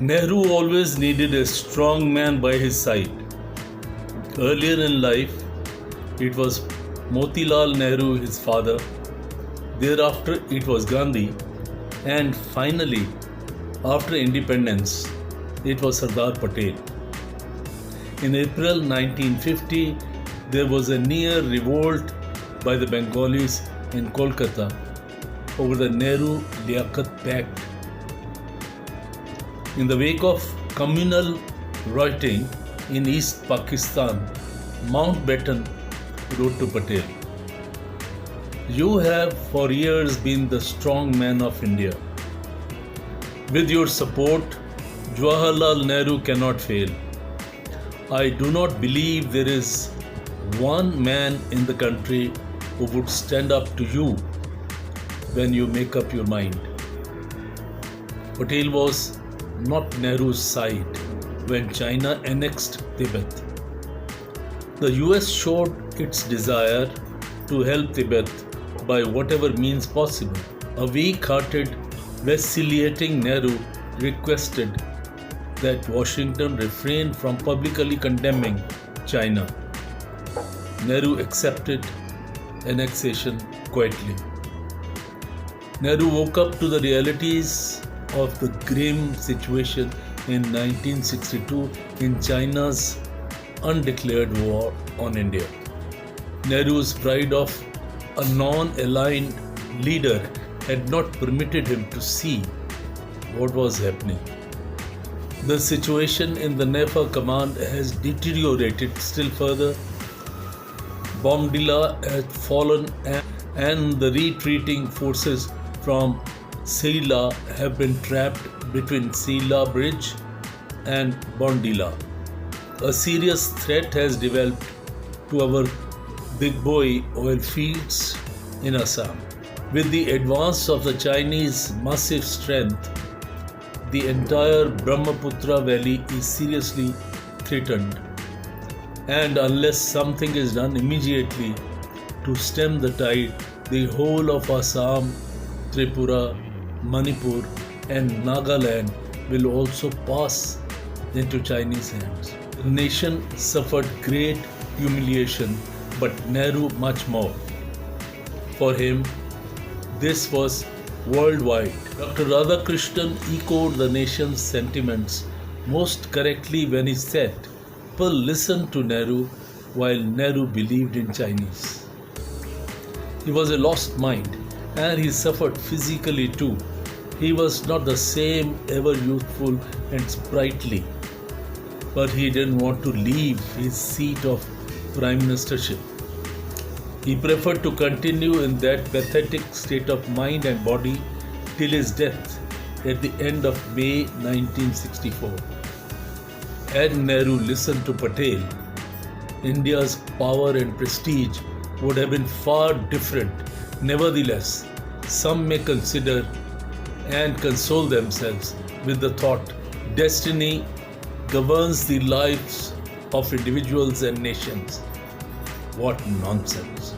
Nehru always needed a strong man by his side. Earlier in life, it was Motilal Nehru, his father. Thereafter, it was Gandhi. And finally, after independence, it was Sardar Patel. In April 1950, there was a near revolt by the Bengalis in Kolkata over the Nehru-Liaquat Pact. In the wake of communal rioting in East Pakistan, Mountbatten wrote to Patel, "You have for years been the strong man of India. With your support, Jawaharlal Nehru cannot fail. I do not believe there is one man in the country who would stand up to you when you make up your mind." Patel was not Nehru's side when China annexed Tibet. The US showed its desire to help Tibet by whatever means possible. A weak-hearted, vacillating Nehru requested that Washington refrain from publicly condemning China. Nehru accepted annexation quietly. Nehru woke up to the realities of the grim situation in 1962 in China's undeclared war on India. Nehru's pride of a non-aligned leader had not permitted him to see what was happening. The situation in the NEFA command has deteriorated still further. Bongdila had fallen and the retreating forces from Seila have been trapped between Seila Bridge and Bongdila. A serious threat has developed to our Big Boy oil fields in Assam. With the advance of the Chinese massive strength, the entire Brahmaputra valley is seriously threatened, and unless something is done immediately to stem the tide, the whole of Assam, Tripura, Manipur and Nagaland will also pass into Chinese hands. The nation suffered great humiliation, but Nehru much more. For him, this was worldwide. Dr. Radhakrishnan echoed the nation's sentiments most correctly when he said, "People listened to Nehru while Nehru believed in Chinese." He was a lost mind and he suffered physically too. He was not the same ever youthful and sprightly, but he didn't want to leave his seat of prime ministership. He preferred to continue in that pathetic state of mind and body till his death at the end of May 1964. Had Nehru listened to Patel, India's power and prestige would have been far different. Nevertheless, some may consider and console themselves with the thought, destiny governs the lives of individuals and nations. What nonsense!